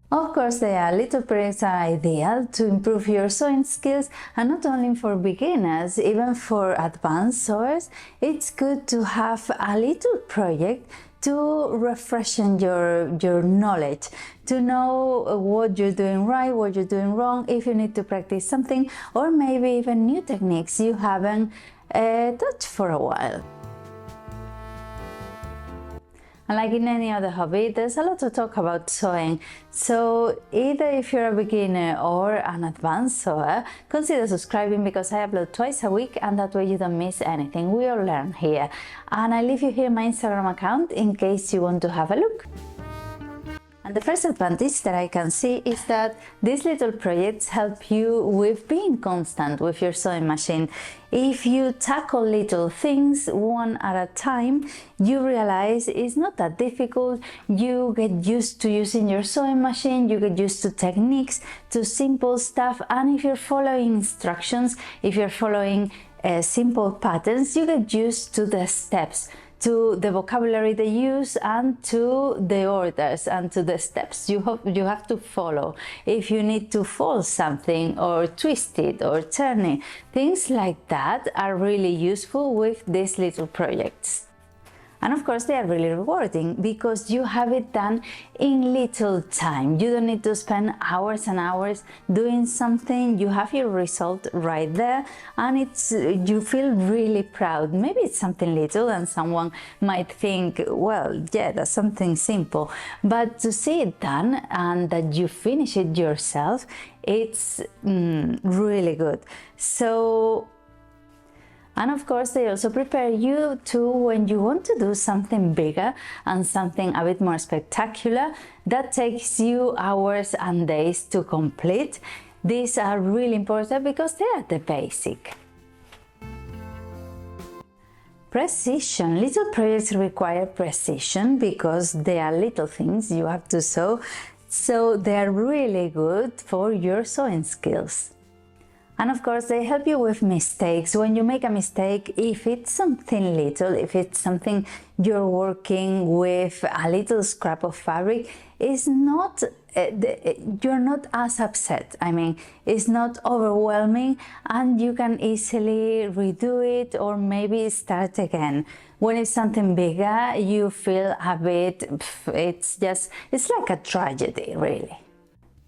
Of course, the little projects are ideal to improve your sewing skills, and not only for beginners, even for advanced sewers. It's good to have a little project to refreshen your knowledge, to know what you're doing right, what you're doing wrong, if you need to practice something, or maybe even new techniques you haven't touched for a while. And like in any other hobby, there's a lot to talk about sewing. So either if you're a beginner or an advanced sewer, consider subscribing, because I upload twice a week, and that way you don't miss anything. We all learn here. And I leave you here my Instagram account in case you want to have a look. And the first advantage that I can see is that these little projects help you with being constant with your sewing machine. If you tackle little things one at a time, you realize it's not that difficult. You get used to using your sewing machine, you get used to techniques, to simple stuff, and if you're following instructions, if you're following simple patterns, you get used to the steps, to the vocabulary they use, and to the orders and to the steps you have to follow. If you need to fold something or twist it or turn it, things like that are really useful with these little projects. And of course, they are really rewarding because you have it done in little time. You don't need to spend hours and hours doing something. You have your result right there, and you feel really proud. Maybe it's something little and someone might think, well, yeah, that's something simple. But to see it done and that you finish it yourself, it's really good. And of course, they also prepare you to when you want to do something bigger and something a bit more spectacular that takes you hours and days to complete. These are really important because they are the basic. Precision. Little projects require precision because they are little things you have to sew, so they are really good for your sewing skills. And of course, they help you with mistakes. When you make a mistake, if it's something little, if it's something you're working with a little scrap of fabric, you're not as upset. I mean, it's not overwhelming, and you can easily redo it or maybe start again. When it's something bigger, you feel a bit, it's like a tragedy, really.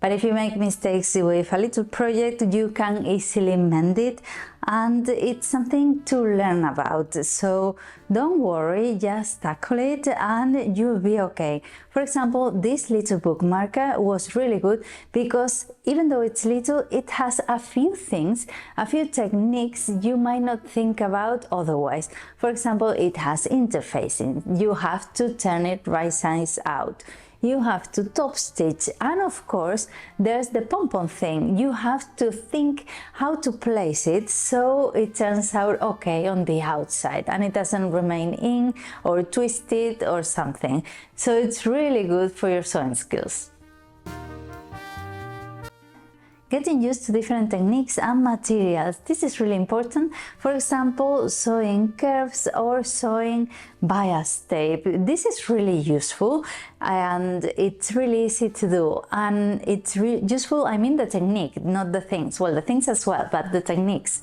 But if you make mistakes with a little project, you can easily mend it, and it's something to learn about. So don't worry, just tackle it and you'll be okay. For example, this little bookmarker was really good because even though it's little, it has a few things, a few techniques you might not think about otherwise. For example, it has interfacing. You have to turn it right sides out. You have to top stitch, and of course there's the pom-pom thing. You have to think how to place it so it turns out okay on the outside and it doesn't remain in or twisted or something. So it's really good for your sewing skills. Getting used to different techniques and materials. This is really important. For example, sewing curves or sewing bias tape. This is really useful and it's really easy to do. And it's useful, I mean the technique, not the things. Well, the things as well, but the techniques.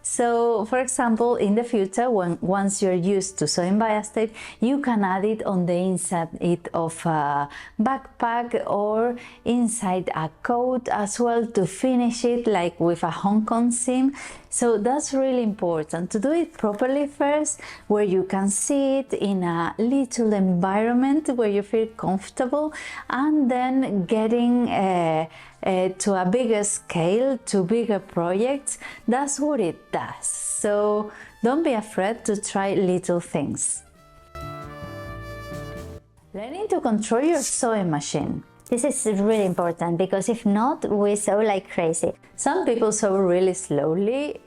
So, for example, in the future, once you're used to sewing bias tape, you can add it on the inside of a backpack or inside a coat as well to finish it, like with a Hong Kong seam. So that's really important to do it properly first, where you can see it in a little environment where you feel comfortable, and then getting to a bigger scale, to bigger projects. That's what it does. So don't be afraid to try little things. Learning to control your sewing machine. This is really important because if not, we sew like crazy. Some people sew really slowly,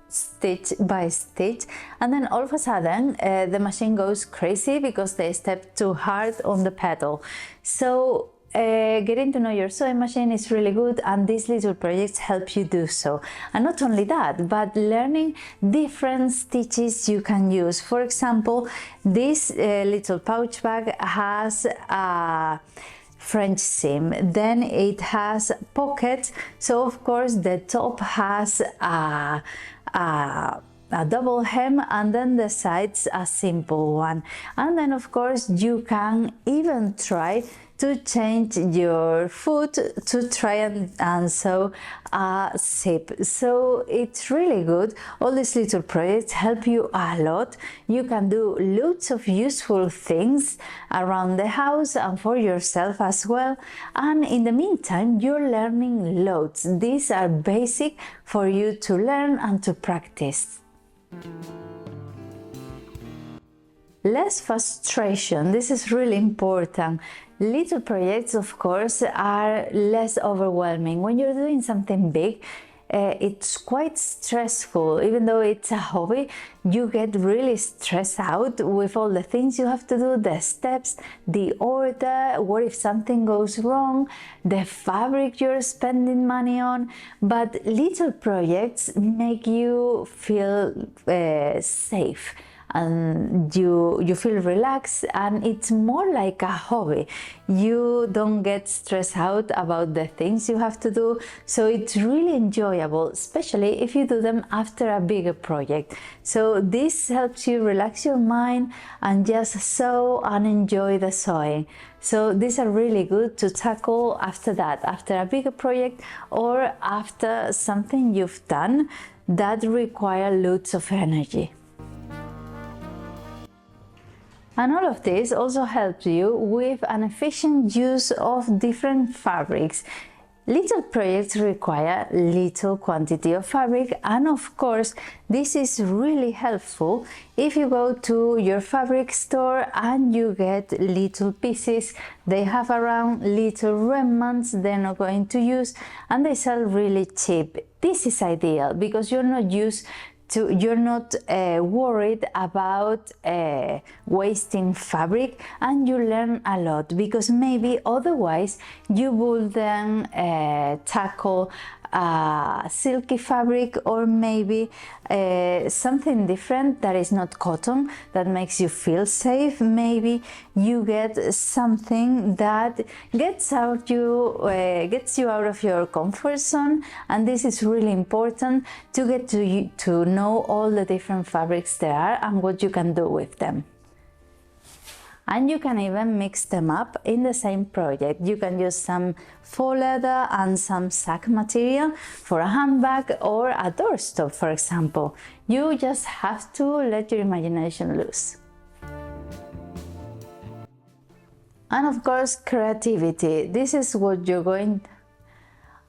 stitch by stitch, and then all of a sudden the machine goes crazy because they step too hard on the pedal. So getting to know your sewing machine is really good, and these little projects help you do so. And not only that, but learning different stitches you can use. For example, this little pouch bag has a French seam. Then it has pockets, so of course the top has a double hem, and then the sides a simple one. And then of course you can even try to change your foot to try and sew a zip. So it's really good. All these little projects help you a lot. You can do loads of useful things around the house and for yourself as well. And in the meantime, you're learning loads. These are basic for you to learn and to practice. Less frustration. This is really important. Little projects, of course, are less overwhelming. When you're doing something big, it's quite stressful. Even though it's a hobby, you get really stressed out with all the things you have to do, the steps, the order, what if something goes wrong, the fabric you're spending money on. But little projects make you feel safe, and you feel relaxed, and it's more like a hobby. You don't get stressed out about the things you have to do, so it's really enjoyable, especially if you do them after a bigger project. So this helps you relax your mind and just sew and enjoy the sewing. So these are really good to tackle after that, after a bigger project or after something you've done that require loads of energy. And all of this also helps you with an efficient use of different fabrics. Little projects require little quantity of fabric, and of course this is really helpful if you go to your fabric store and you get little pieces they have around, little remnants they're not going to use, and they sell really cheap. This is ideal because you're not worried about wasting fabric, and you learn a lot, because maybe otherwise you would then tackle silky fabric, or maybe something different that is not cotton, that makes you feel safe. Maybe you get something that gets you out of your comfort zone, and this is really important to get to know all the different fabrics there are and what you can do with them. And you can even mix them up in the same project. You can use some faux leather and some sack material for a handbag or a doorstop, for example. You just have to let your imagination loose. And of course, creativity. This is what you're going.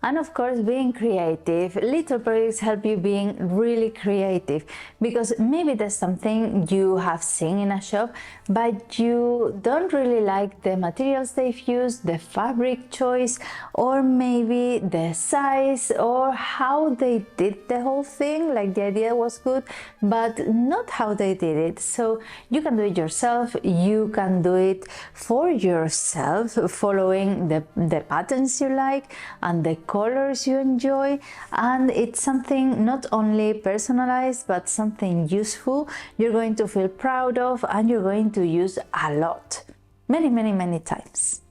And of course, being creative. Little projects help you being really creative, because maybe there's something you have seen in a shop, but you don't really like the materials they've used, the fabric choice, or maybe the size, or how they did the whole thing. Like, the idea was good, but not how they did it. So you can do it yourself. You can do it for yourself, following the patterns you like and the colors you enjoy, and it's something not only personalized but something useful you're going to feel proud of, and you're going to use a lot, many times.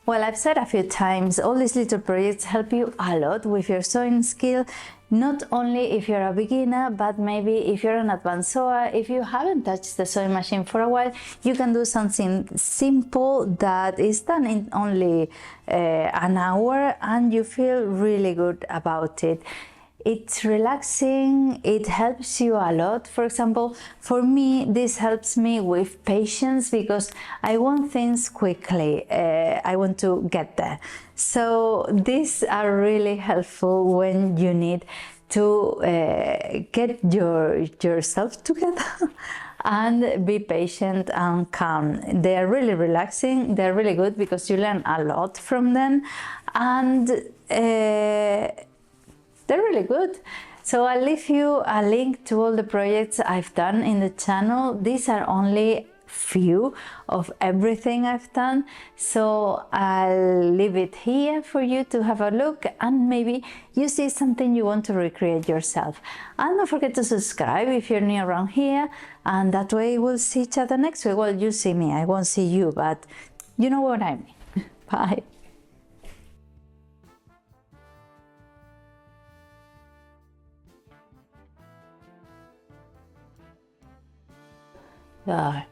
Well, I've said a few times, all these little projects help you a lot with your sewing skill, not only if you're a beginner, but maybe if you're an advanced sewer. If you haven't touched the sewing machine for a while, you can do something simple that is done in only an hour, and you feel really good about it. It's relaxing, it helps you a lot. For example, for me, this helps me with patience, because I want things quickly. I want to get there. So these are really helpful when you need to get yourself together and be patient and calm. They are really relaxing, they're really good because you learn a lot from them, and they're really good. So I'll leave you a link to all the projects I've done in the channel. These are only view of everything I've done. So I'll leave it here for you to have a look, and maybe you see something you want to recreate yourself. And don't forget to subscribe if you're new around here, and that way we'll see each other next week. Well, you see me, I won't see you, but you know what I mean. Bye. There.